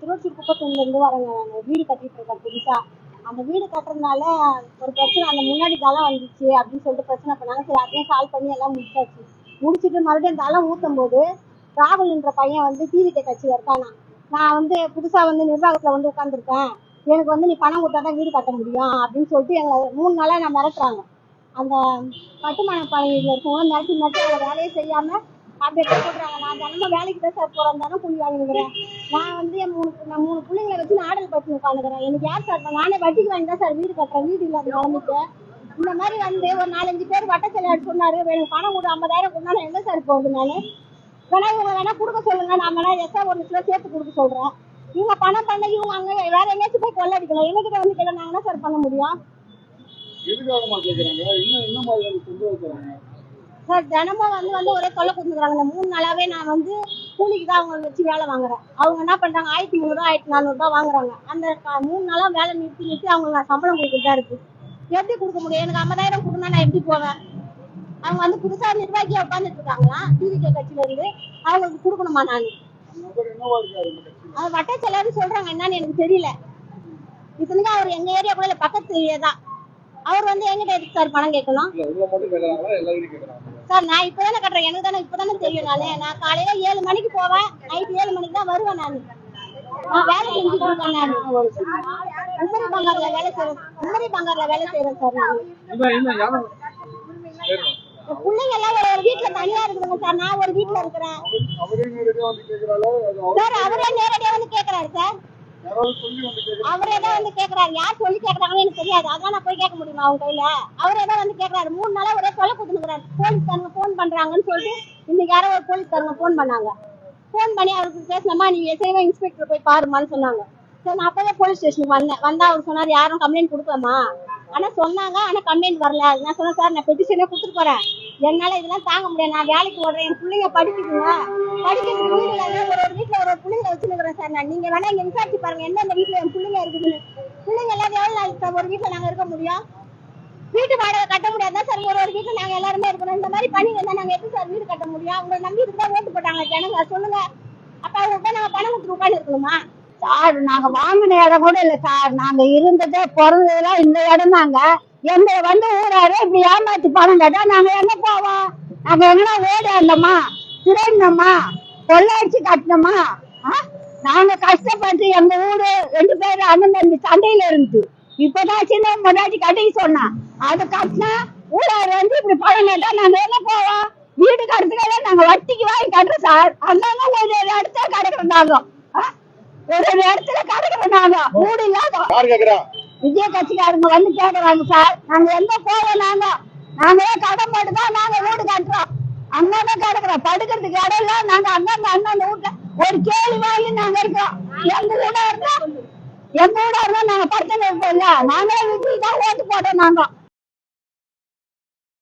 திருவொற்றியூர் குப்பத்தூர்லேருந்து வரேங்க. நான் வீடு கட்டிட்டு இருக்கேன் புதுசாக. அந்த வீடு கட்டுறதுனால ஒரு பிரச்சனை, அந்த முன்னாடி தளம் வந்துச்சு அப்படின்னு சொல்லிட்டு பிரச்சனை பண்ணாங்க. சரி, அதையும் சால்வ் பண்ணி எல்லாம் முடிச்சாச்சு. முடிச்சுட்டு மறுபடியும் தளம் ஊற்றும் போது ராகுல்ன்ற பையன் வந்து டிவிகே கட்சியில் இருக்கானா. நான் வந்து புதுசாக வந்து நிர்வாகத்தில் வந்து உட்காந்துருக்கேன், எனக்கு வந்து நீ பணம் கொடுத்தா தான் வீடு கட்ட முடியும் அப்படின்னு சொல்லிட்டு எங்களை 3 நாளாக நான் மிரட்டுறாங்க. அந்த கட்டுமான பணியில் இருக்கவங்க மிரட்டி அவங்க வேலையை செய்யாமல் அப்படியே போடுறாங்க. நான் தினமும் வேலைக்கு தான் சார் போகிறேன், தானே கூலி வாங்கிக்கிறேன். நான் வந்து என் 3 பிள்ளைங்களை வச்சு நான் ஆடல் பட்டு உட்காந்துக்கிறேன். எனக்கு யார் சார், நானே வட்டிக்கு வாங்கி தான் சார் வீடு கட்டுறேன். வீடு இல்லாத நிலமைக்கு இந்த மாதிரி வந்து ஒரு 4-5 பேர் வட்டச்செயலாளர் சொன்னார், எனக்கு பணம் கொடு 50,000 கொடுத்தா நான் எங்கே சார் போகுது? நான் வேணா இவங்க வேணா கொடுக்க சொல்லுங்க, நான் வேணா எக்ஸ்ட்ரா 1 லட்சம் சேர்த்து கொடுக்க சொல்கிறேன். இவங்க பணம் பண்ண இவங்க அங்கே வேற எங்கேயாச்சும் போய் கொள்ளடிக்கலாம். எங்ககிட்ட வந்து கேட்டால் நாங்கள் என்ன சார் பண்ண முடியும்? சார் தினமும் வந்து ஒரே தொல்லை கொடுத்துருக்காங்க. இந்த 3 நாளாவே நான் வந்து கூலிக்கு தான் அவங்க வச்சு வேலை வாங்குறேன். அவங்க என்ன பண்றாங்க, 1300 1400 வாங்குறாங்க. அந்த 3 நாளா வேலை நிறுத்தி அவங்களுக்கு சம்பளம் கொடுத்துட்டு தான் இருக்கு. எப்படி கொடுக்க முடியும்? எனக்கு 50,000 கொடுத்தா நான் எப்படி போவேன்? அவங்க வந்து புதுசா நிர்வாகியா உட்காந்துட்டு இருக்காங்களா டிவிகே கட்சியில இருந்து, அவங்களுக்கு கொடுக்கணுமா? நான் அது வட்ட செலவுன்னு சொல்றாங்க, என்னன்னு எனக்கு தெரியல. இத்தனைக்கும் அவர் எங்க ஏரியா கூட பக்கத்து ஏரியா தான். அவர் வந்து எங்கிட்ட எதுக்கு சார் பணம் கேட்கணும்? சார் நான் இப்பதானே கட்டுறேன், எனக்கு தானே இப்பதானே தெரியும். நான் காலையில 7 மணிக்கு போவேன், நைட் 7 மணிக்கு தான் வருவேன். நான் வேலை செஞ்சுட்டு இருக்கேன். நான் உமரி பங்கார்ல வேலை செய்யறேன் சார். நான் பிள்ளைங்க எல்லாம் ஒரு வீட்டுல தனியா இருக்குதுங்க சார், நான் ஒரு வீட்டுல இருக்கிறேன் சார். அவரே நேரடியா வந்து கேக்குறாரு சார், அவரே தான் வந்து கேக்குறாரு. யார் சொல்லி கேக்குறாங்கன்னு எனக்கு தெரியாது, அதான் நான் போய் கேட்க முடியுமா அவங்க கையில? அவரே தான் வந்து கேக்குறாரு. 3 நாளா ஒரே தொலை கொடுத்துருக்காரு. போலீஸ்காரங்க போன் பண்றாங்கன்னு சொல்லிட்டு இன்னைக்கு யாரோ ஒரு போலீஸ்காரங்க போன் பண்ணாங்க. போன் பண்ணி அவருக்கு பேசலாமா, நீங்க எஸ்ஐவா இன்ஸ்பெக்டர் போய் பாருமான்னு சொன்னாங்க. சரி, நான் அப்பவே போலீஸ் ஸ்டேஷனுக்கு வந்தா அவர் சொன்னார், யாரும் கம்ப்ளைண்ட் கொடுக்கலாமா? ஆனா சொன்னாங்க, ஆனா கம்ப்ளைண்ட் வரல. நான் சொன்னேன், சார் நான் பெட்டிஷனே கொடுத்துட்டு போறேன், என்னால இதெல்லாம் தாங்க முடியாது, நான் வேலைக்கு ஓடுறேன், என் பிள்ளைங்க படிக்குதுங்க, படிக்கிறதுக்கு வீடு இல்லாத ஒரு வீட்டுல ஒரு பிள்ளைங்க வச்சுருக்கிறேன் சார். நீங்க வேணா இங்க விசாரிச்சு பாருங்க எந்தெந்த வீட்டுல என் பிள்ளைங்க இருக்குதுன்னு. பிள்ளைங்க எல்லாம் எவ்வளவு நாள் ஒரு வீட்டுல நாங்க இருக்க முடியும்? வீட்டு வாடகை கட்ட முடியாதான் சார். ஒரு வீட்டுல நாங்க எல்லாருமே இருக்கணும். இந்த மாதிரி பண்ணி இருந்தா நாங்க எப்படி சார் வீடு கட்ட முடியும்? உங்களை நம்பி இதுதான் ஓட்டு போட்டாங்க ஜனங்க, சொல்லுங்க. அப்ப அவங்க நாங்க பணம் கொடுத்து உட்காந்து இருக்கணுமா? சார் நாங்க வாங்கின இடம் கூட இல்ல சார், நாங்க இருந்ததே பிறந்ததெல்லாம் இந்த இடம் தாங்க. எங்க வந்து ஊராரு இப்படி ஏமாத்தி பணம் கேட்டா நாங்க எங்க போவோம்? நாங்க எங்கன்னா ஓடாண்டோமா, திருடணுமா, கொள்ளையடிச்சு கட்டணுமா? நாங்க கஷ்டப்பட்டு எங்க ஊரு 2 பேரும் அண்ணன் தம்பி சண்டையில இருந்து இப்பதான் சின்ன முன்னாடி கட்டிக்க சொன்னா, அது கட்டினா ஊராரு வந்து இப்படி பணம் கேட்டா நாங்க எங்க போவோம்? வீடு கட்டுறதுக்காக நாங்க வட்டிக்கு வாங்கி கட்டுறோம் சார். அண்ணா ஒரு இடத்துல கிடைக்கிறோம், நாங்க ஒரு இடத்துல கிடைக்கிறோம், நாங்க வீடு இல்லாத விஜய கட்சிக்காரங்க வந்து கேக்குறாங்க சார். நாங்க எங்க போவோம்? நாங்களே கடன் போட்டுதான் நாங்க வீடு கட்டுறோம். அண்ணாங்க கிடக்குறோம், படுக்கிறதுக்கு இடம் இல்ல. நாங்க அண்ணன் வீட்டுல ஒரு கேள்வி வாங்கி நாங்க இருக்கோம். எங்க வீடா இருந்தா நாங்க படுத்து இருப்போம் இல்ல, நாங்களே விஜய் தான் ஓட்டு போட்டோம். நாங்க